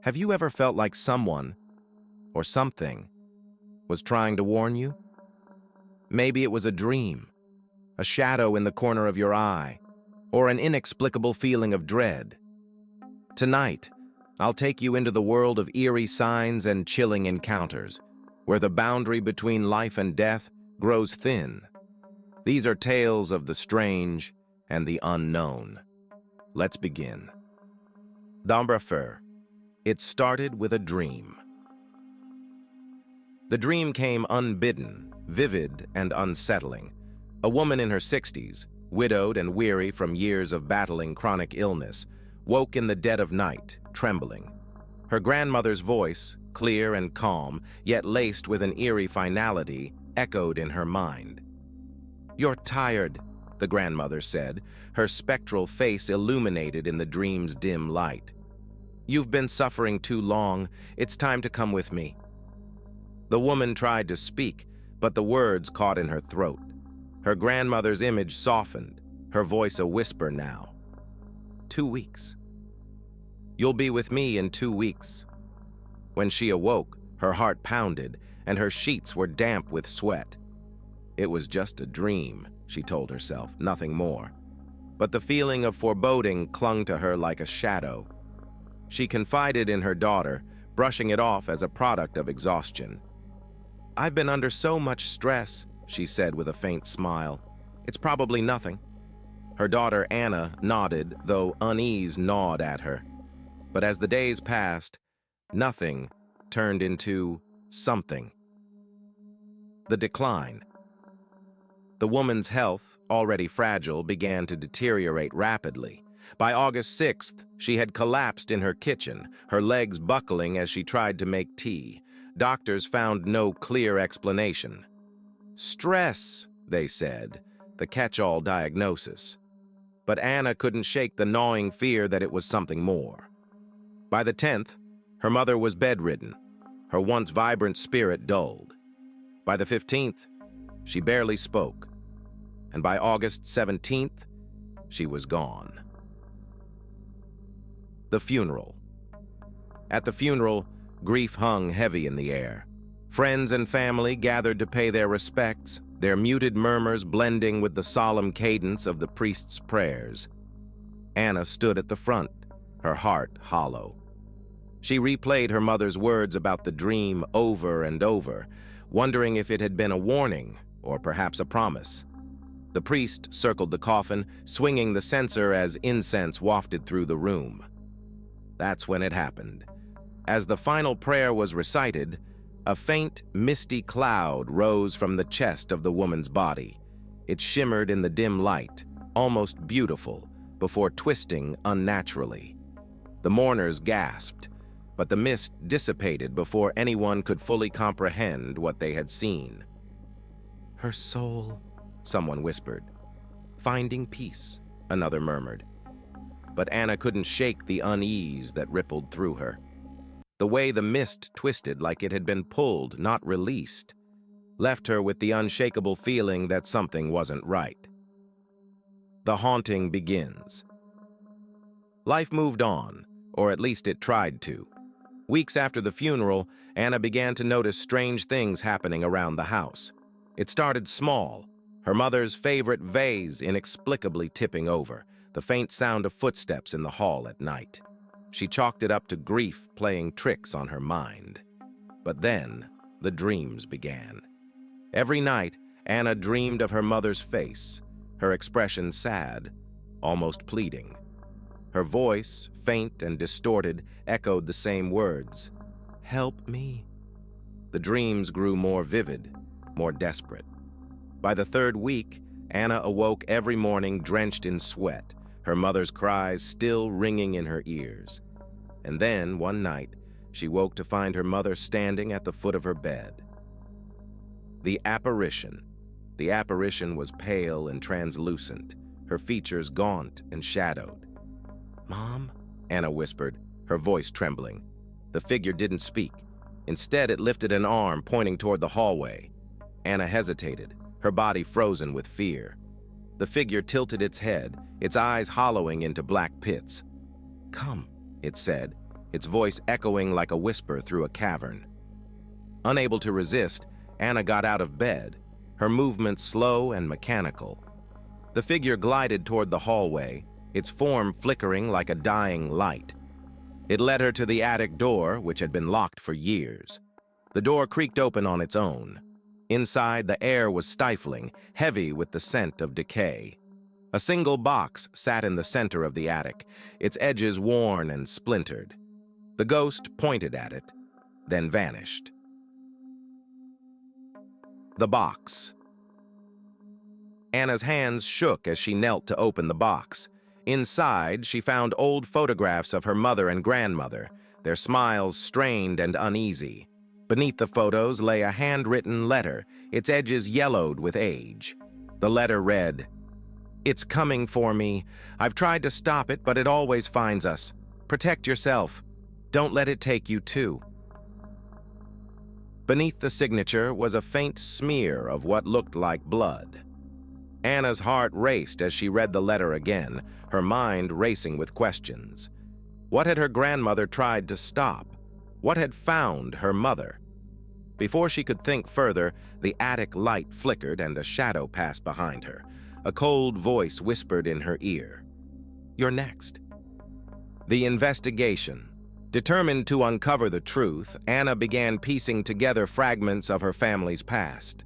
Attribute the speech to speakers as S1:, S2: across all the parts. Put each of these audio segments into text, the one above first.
S1: Have you ever felt like someone, or something, was trying to warn you? Maybe it was a dream, a shadow in the corner of your eye, or an inexplicable feeling of dread. Tonight, I'll take you into the world of eerie signs and chilling encounters, where the boundary between life and death grows thin. These are tales of the strange and the unknown. Let's begin. D'Ambrafeur. It started with a dream. The dream came unbidden, vivid and unsettling. A woman in her 60s, widowed and weary from years of battling chronic illness, woke in the dead of night, trembling. Her grandmother's voice, clear and calm, yet laced with an eerie finality, echoed in her mind. "You're tired," the grandmother said, her spectral face illuminated in the dream's dim light. "You've been suffering too long. It's time to come with me." The woman tried to speak, but the words caught in her throat. Her grandmother's image softened, her voice a whisper now. 2 weeks. "You'll be with me in 2 weeks." When she awoke, her heart pounded, and her sheets were damp with sweat. It was just a dream, she told herself, nothing more. But the feeling of foreboding clung to her like a shadow. She confided in her daughter, brushing it off as a product of exhaustion. "I've been under so much stress," she said with a faint smile. "It's probably nothing." Her daughter Anna nodded, though unease gnawed at her. But as the days passed, nothing turned into something. The decline. The woman's health, already fragile, began to deteriorate rapidly. By August 6th, she had collapsed in her kitchen, her legs buckling as she tried to make tea. Doctors found no clear explanation. Stress, they said, the catch-all diagnosis. But Anna couldn't shake the gnawing fear that it was something more. By the 10th, her mother was bedridden, her once vibrant spirit dulled. By the 15th, she barely spoke. And by August 17th, she was gone. The funeral. At the funeral, grief hung heavy in the air. Friends and family gathered to pay their respects, their muted murmurs blending with the solemn cadence of the priest's prayers. Anna stood at the front, her heart hollow. She replayed her mother's words about the dream over and over, wondering if it had been a warning or perhaps a promise. The priest circled the coffin, swinging the censer as incense wafted through the room. That's when it happened. As the final prayer was recited, a faint, misty cloud rose from the chest of the woman's body. It shimmered in the dim light, almost beautiful, before twisting unnaturally. The mourners gasped, but the mist dissipated before anyone could fully comprehend what they had seen. "Her soul," someone whispered. "Finding peace," another murmured. But Anna couldn't shake the unease that rippled through her. The way the mist twisted like it had been pulled, not released, left her with the unshakable feeling that something wasn't right. The haunting begins. Life moved on, or at least it tried to. Weeks after the funeral, Anna began to notice strange things happening around the house. It started small, her mother's favorite vase inexplicably tipping over, the faint sound of footsteps in the hall at night. She chalked it up to grief playing tricks on her mind. But then, the dreams began. Every night, Anna dreamed of her mother's face, her expression sad, almost pleading. Her voice, faint and distorted, echoed the same words. "Help me." The dreams grew more vivid, more desperate. By the 3rd week, Anna awoke every morning drenched in sweat, her mother's cries still ringing in her ears. And then, one night, she woke to find her mother standing at the foot of her bed. The apparition. The apparition was pale and translucent, her features gaunt and shadowed. "Mom?" Anna whispered, her voice trembling. The figure didn't speak. Instead, it lifted an arm pointing toward the hallway. Anna hesitated, her body frozen with fear. The figure tilted its head, its eyes hollowing into black pits. "Come," it said, its voice echoing like a whisper through a cavern. Unable to resist, Anna got out of bed, her movements slow and mechanical. The figure glided toward the hallway, its form flickering like a dying light. It led her to the attic door, which had been locked for years. The door creaked open on its own. Inside, the air was stifling, heavy with the scent of decay. A single box sat in the center of the attic, its edges worn and splintered. The ghost pointed at it, then vanished. The box. Anna's hands shook as she knelt to open the box. Inside, she found old photographs of her mother and grandmother, their smiles strained and uneasy. Beneath the photos lay a handwritten letter, its edges yellowed with age. The letter read, "It's coming for me. I've tried to stop it, but it always finds us. Protect yourself. Don't let it take you too." Beneath the signature was a faint smear of what looked like blood. Anna's heart raced as she read the letter again, her mind racing with questions. What had her grandmother tried to stop? What had found her mother? Before she could think further, the attic light flickered and a shadow passed behind her. A cold voice whispered in her ear, "You're next." The investigation. Determined to uncover the truth, Anna began piecing together fragments of her family's past.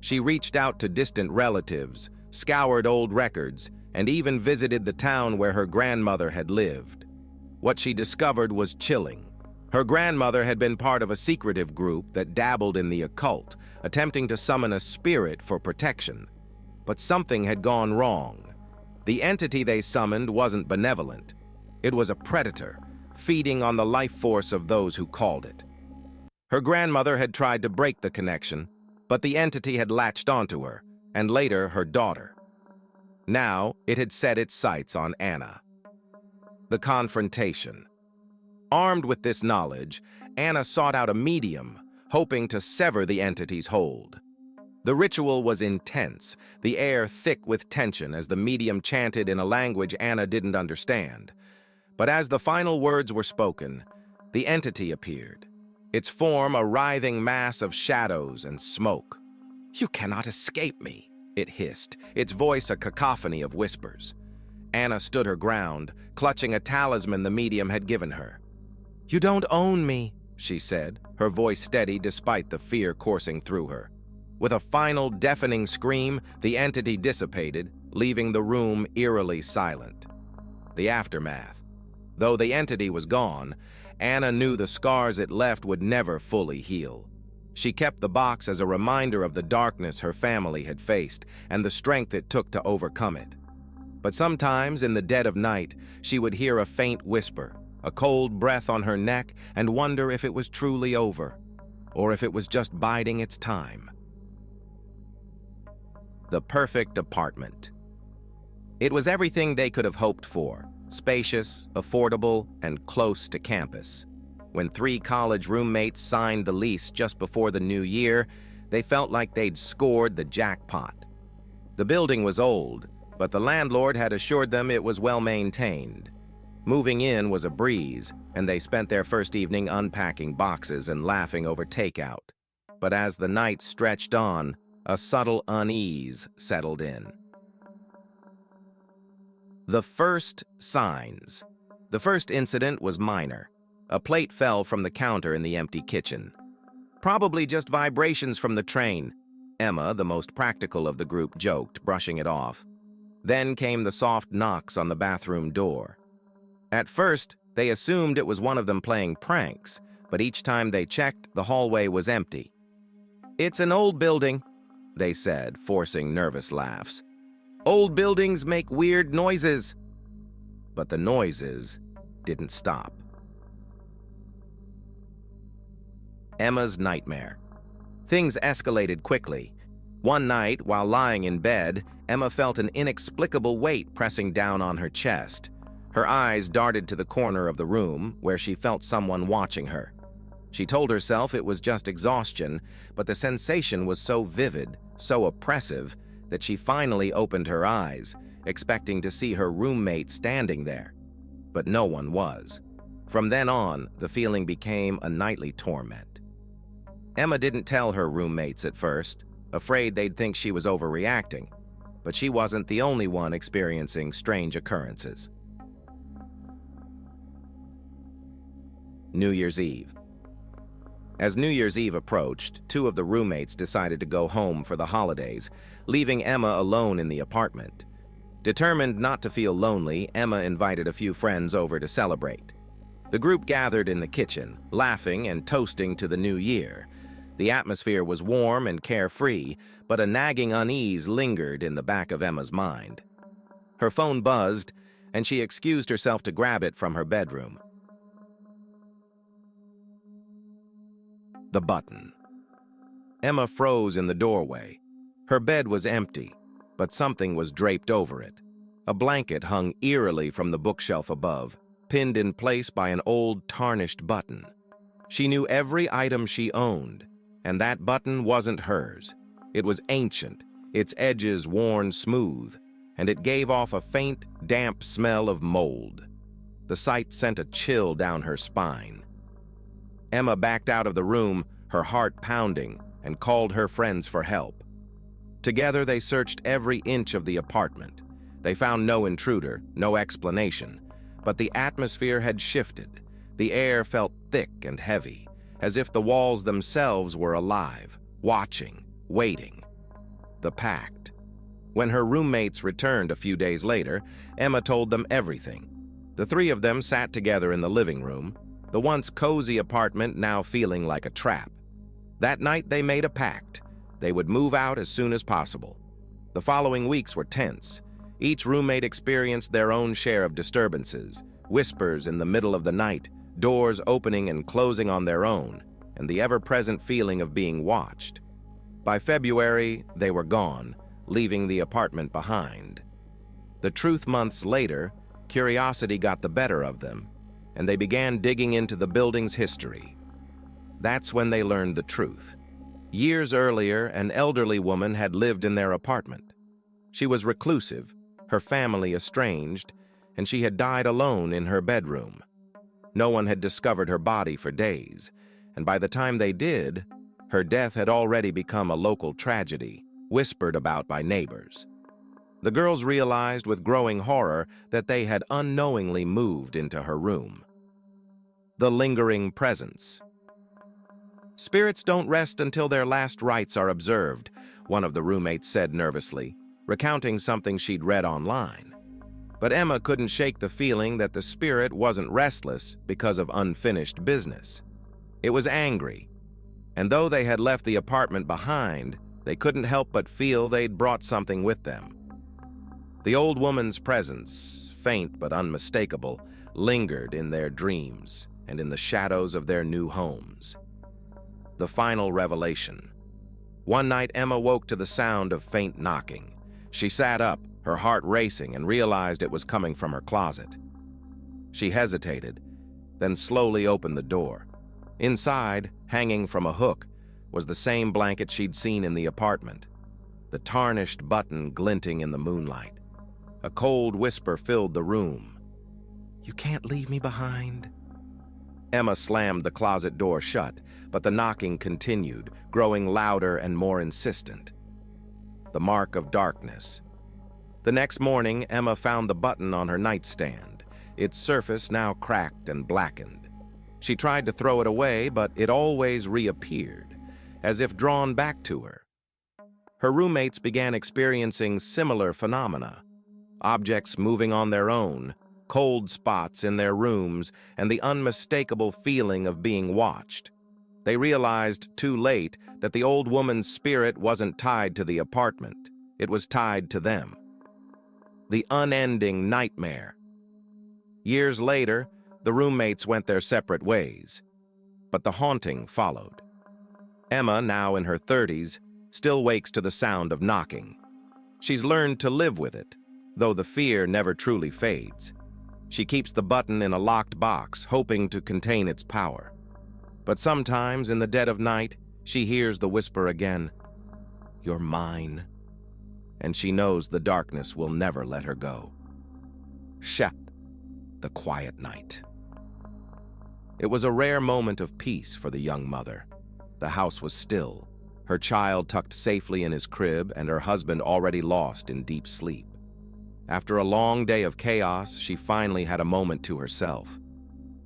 S1: She reached out to distant relatives, scoured old records, and even visited the town where her grandmother had lived. What she discovered was chilling. Her grandmother had been part of a secretive group that dabbled in the occult, attempting to summon a spirit for protection. But something had gone wrong. The entity they summoned wasn't benevolent. It was a predator, feeding on the life force of those who called it. Her grandmother had tried to break the connection, but the entity had latched onto her, and later her daughter. Now it had set its sights on Anna. The confrontation. Armed with this knowledge, Anna sought out a medium, hoping to sever the entity's hold. The ritual was intense, the air thick with tension as the medium chanted in a language Anna didn't understand. But as the final words were spoken, the entity appeared, its form a writhing mass of shadows and smoke. "You cannot escape me," it hissed, its voice a cacophony of whispers. Anna stood her ground, clutching a talisman the medium had given her. "You don't own me," she said, her voice steady despite the fear coursing through her. With a final deafening scream, the entity dissipated, leaving the room eerily silent. The aftermath. Though the entity was gone, Anna knew the scars it left would never fully heal. She kept the box as a reminder of the darkness her family had faced and the strength it took to overcome it. But sometimes, in the dead of night, she would hear a faint whisper, a cold breath on her neck, and wonder if it was truly over, or if it was just biding its time. The perfect apartment. It was everything they could have hoped for, spacious, affordable, and close to campus. When 3 college roommates signed the lease just before the new year, they felt like they'd scored the jackpot. The building was old, but the landlord had assured them it was well maintained. Moving in was a breeze, and they spent their first evening unpacking boxes and laughing over takeout. But as the night stretched on, a subtle unease settled in. The first signs. The first incident was minor. A plate fell from the counter in the empty kitchen. "Probably just vibrations from the train," Emma, the most practical of the group, joked, brushing it off. Then came the soft knocks on the bathroom door. At first, they assumed it was one of them playing pranks, but each time they checked, the hallway was empty. "It's an old building," they said, forcing nervous laughs. "Old buildings make weird noises." But the noises didn't stop. Emma's nightmare. Things escalated quickly. One night, while lying in bed, Emma felt an inexplicable weight pressing down on her chest. Her eyes darted to the corner of the room, where she felt someone watching her. She told herself it was just exhaustion, but the sensation was so vivid, so oppressive, that she finally opened her eyes, expecting to see her roommate standing there. But no one was. From then on, the feeling became a nightly torment. Emma didn't tell her roommates at first, afraid they'd think she was overreacting, but she wasn't the only one experiencing strange occurrences. New Year's Eve. As New Year's Eve approached, two of the roommates decided to go home for the holidays, leaving Emma alone in the apartment. Determined not to feel lonely, Emma invited a few friends over to celebrate. The group gathered in the kitchen, laughing and toasting to the new year. The atmosphere was warm and carefree, but a nagging unease lingered in the back of Emma's mind. Her phone buzzed, and she excused herself to grab it from her bedroom. The button. Emma froze in the doorway. Her bed was empty, but something was draped over it. A blanket hung eerily from the bookshelf above, pinned in place by an old, tarnished button. She knew every item she owned, and that button wasn't hers. It was ancient, its edges worn smooth, and it gave off a faint, damp smell of mold. The sight sent a chill down her spine. Emma backed out of the room, her heart pounding, and called her friends for help. Together, they searched every inch of the apartment. They found no intruder, no explanation, but the atmosphere had shifted. The air felt thick and heavy, as if the walls themselves were alive, watching, waiting. The pact. When her roommates returned a few days later, Emma told them everything. The three of them sat together in the living room, the once cozy apartment now feeling like a trap. That night they made a pact. They would move out as soon as possible. The following weeks were tense. Each roommate experienced their own share of disturbances, whispers in the middle of the night, doors opening and closing on their own, and the ever-present feeling of being watched. By February, they were gone, leaving the apartment behind. The truth months later, curiosity got the better of them, and they began digging into the building's history. That's when they learned the truth. Years earlier, an elderly woman had lived in their apartment. She was reclusive, her family estranged, and she had died alone in her bedroom. No one had discovered her body for days, and by the time they did, her death had already become a local tragedy, whispered about by neighbors. The girls realized with growing horror that they had unknowingly moved into her room. The lingering presence. Spirits don't rest until their last rites are observed, one of the roommates said nervously, recounting something she'd read online. But Emma couldn't shake the feeling that the spirit wasn't restless because of unfinished business. It was angry, and though they had left the apartment behind, they couldn't help but feel they'd brought something with them. The old woman's presence, faint but unmistakable, lingered in their dreams and in the shadows of their new homes. The final revelation. One night, Emma woke to the sound of faint knocking. She sat up, her heart racing, and realized it was coming from her closet. She hesitated, then slowly opened the door. Inside, hanging from a hook, was the same blanket she'd seen in the apartment, the tarnished button glinting in the moonlight. A cold whisper filled the room. "You can't leave me behind." Emma slammed the closet door shut, but the knocking continued, growing louder and more insistent. The mark of darkness. The next morning, Emma found the button on her nightstand, its surface now cracked and blackened. She tried to throw it away, but it always reappeared, as if drawn back to her. Her roommates began experiencing similar phenomena. Objects moving on their own, cold spots in their rooms, and the unmistakable feeling of being watched. They realized too late that the old woman's spirit wasn't tied to the apartment. It was tied to them. The unending nightmare. Years later, the roommates went their separate ways, but the haunting followed. Emma, now in her 30s, still wakes to the sound of knocking. She's learned to live with it, though the fear never truly fades. She keeps the button in a locked box, hoping to contain its power. But sometimes, in the dead of night, she hears the whisper again, "You're mine." And she knows the darkness will never let her go. Shut the quiet night. It was a rare moment of peace for the young mother. The house was still, her child tucked safely in his crib and her husband already lost in deep sleep. After a long day of chaos, she finally had a moment to herself.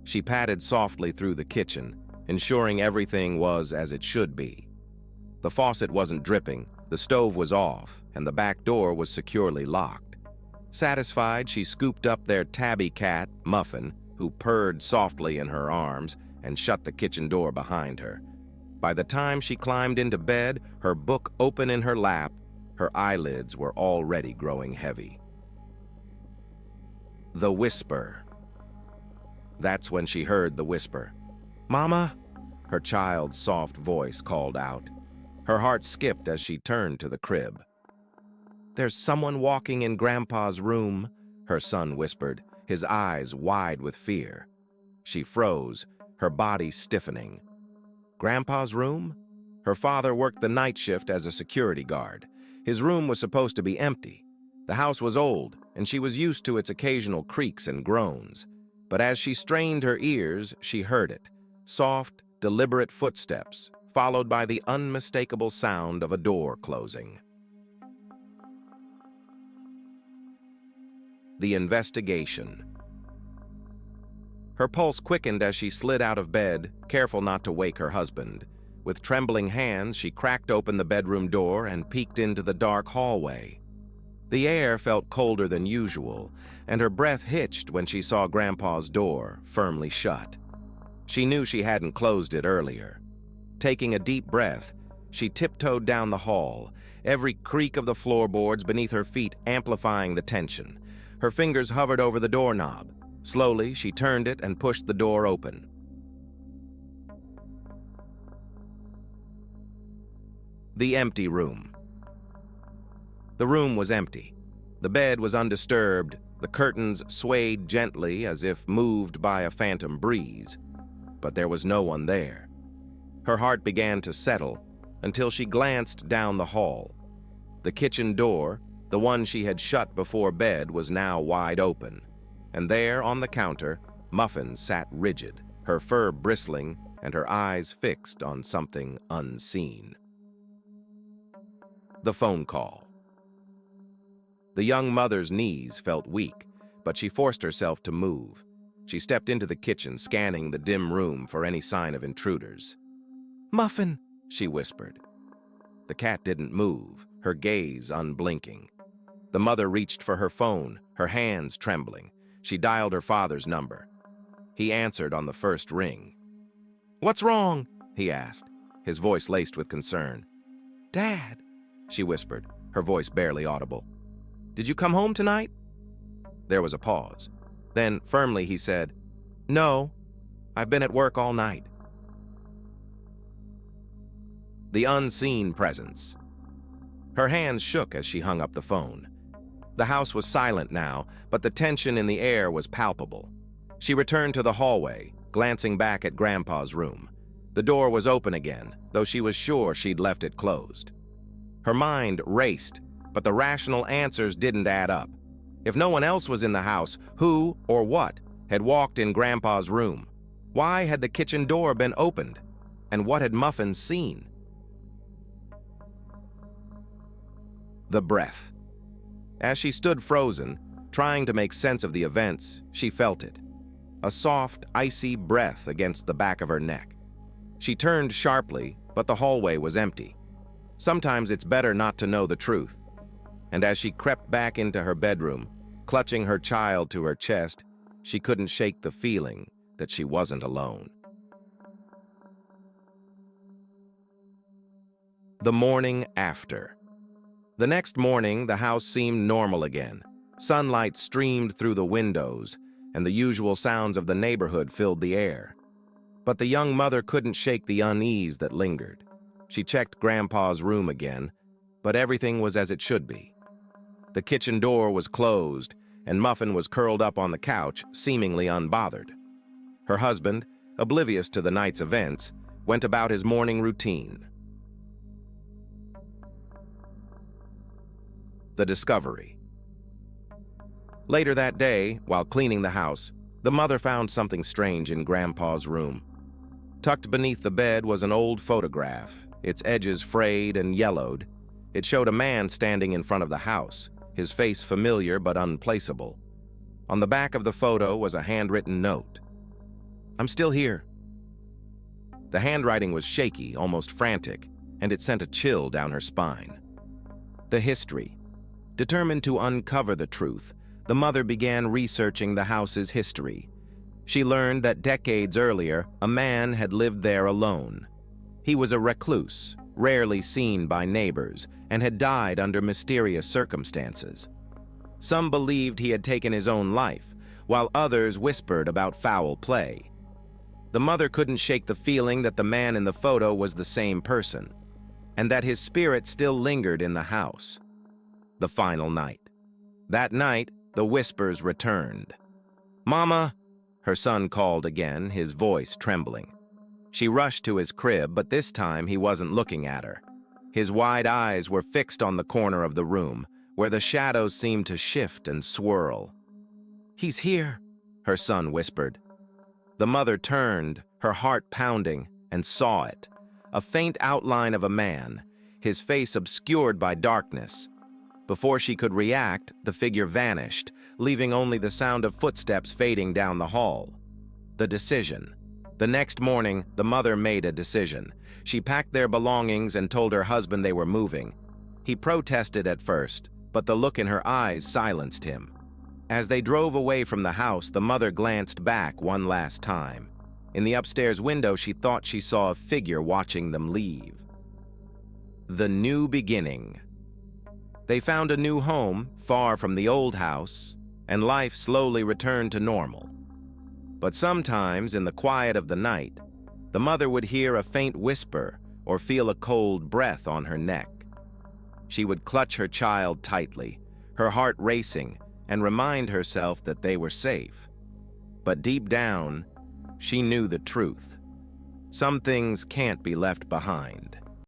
S1: She padded softly through the kitchen, ensuring everything was as it should be. The faucet wasn't dripping, the stove was off, and the back door was securely locked. Satisfied, she scooped up their tabby cat, Muffin, who purred softly in her arms, and shut the kitchen door behind her. By the time she climbed into bed, her book open in her lap, her eyelids were already growing heavy. The whisper. That's when she heard the whisper. "Mama?" Her child's soft voice called out. Her heart skipped as she turned to the crib. "There's someone walking in Grandpa's room," her son whispered, his eyes wide with fear. She froze, her body stiffening. Grandpa's room? Her father worked the night shift as a security guard. His room was supposed to be empty. The house was old, and she was used to its occasional creaks and groans. But as she strained her ears, she heard it. Soft, deliberate footsteps, followed by the unmistakable sound of a door closing. The investigation. Her pulse quickened as she slid out of bed, careful not to wake her husband. With trembling hands, she cracked open the bedroom door and peeked into the dark hallway. The air felt colder than usual, and her breath hitched when she saw Grandpa's door firmly shut. She knew she hadn't closed it earlier. Taking a deep breath, she tiptoed down the hall, every creak of the floorboards beneath her feet amplifying the tension. Her fingers hovered over the doorknob. Slowly, she turned it and pushed the door open. The empty room. The room was empty. The bed was undisturbed, the curtains swayed gently as if moved by a phantom breeze. But there was no one there. Her heart began to settle until she glanced down the hall. The kitchen door, the one she had shut before bed, was now wide open. And there, on the counter, Muffin sat rigid, her fur bristling and her eyes fixed on something unseen. The phone call. The young mother's knees felt weak, but she forced herself to move. She stepped into the kitchen, scanning the dim room for any sign of intruders. "Muffin," she whispered. The cat didn't move, her gaze unblinking. The mother reached for her phone, her hands trembling. She dialed her father's number. He answered on the first ring. "What's wrong?" he asked, his voice laced with concern. "Dad," she whispered, her voice barely audible. "Did you come home tonight?" There was a pause. Then, firmly, he said, "No, I've been at work all night." The unseen presence. Her hands shook as she hung up the phone. The house was silent now, but the tension in the air was palpable. She returned to the hallway, glancing back at Grandpa's room. The door was open again, though she was sure she'd left it closed. Her mind raced, but the rational answers didn't add up. If no one else was in the house, who or what had walked in Grandpa's room? Why had the kitchen door been opened? And what had Muffin seen? The breath. As she stood frozen, trying to make sense of the events, she felt it. A soft, icy breath against the back of her neck. She turned sharply, but the hallway was empty. Sometimes it's better not to know the truth. And as she crept back into her bedroom, clutching her child to her chest, she couldn't shake the feeling that she wasn't alone. The morning after. The next morning, the house seemed normal again. Sunlight streamed through the windows, and the usual sounds of the neighborhood filled the air. But the young mother couldn't shake the unease that lingered. She checked Grandpa's room again, but everything was as it should be. The kitchen door was closed, and Muffin was curled up on the couch, seemingly unbothered. Her husband, oblivious to the night's events, went about his morning routine. The discovery. Later that day, while cleaning the house, The mother found something strange in Grandpa's room. Tucked beneath the bed was an old photograph, its edges frayed and yellowed. It showed a man standing in front of the house, his face familiar but unplaceable. On the back of the photo was a handwritten note. "I'm still here." The handwriting was shaky, almost frantic, and it sent a chill down her spine. The history. Determined to uncover the truth, the mother began researching the house's history. She learned that decades earlier, a man had lived there alone. He was a recluse, rarely seen by neighbors, and had died under mysterious circumstances. Some believed he had taken his own life, while others whispered about foul play. The mother couldn't shake the feeling that the man in the photo was the same person, and that his spirit still lingered in the house. The final night. That night, the whispers returned. "Mama!" her son called again, his voice trembling. She rushed to his crib, but this time he wasn't looking at her. His wide eyes were fixed on the corner of the room, where the shadows seemed to shift and swirl. "He's here," her son whispered. The mother turned, her heart pounding, and saw it. A faint outline of a man, his face obscured by darkness. Before she could react, the figure vanished, leaving only the sound of footsteps fading down the hall. The decision. The next morning, the mother made a decision. She packed their belongings and told her husband they were moving. He protested at first, but the look in her eyes silenced him. As they drove away from the house, the mother glanced back one last time. In the upstairs window, she thought she saw a figure watching them leave. The new beginning. They found a new home, far from the old house, and life slowly returned to normal. But sometimes, in the quiet of the night, the mother would hear a faint whisper or feel a cold breath on her neck. She would clutch her child tightly, her heart racing, and remind herself that they were safe. But deep down, she knew the truth. Some things can't be left behind.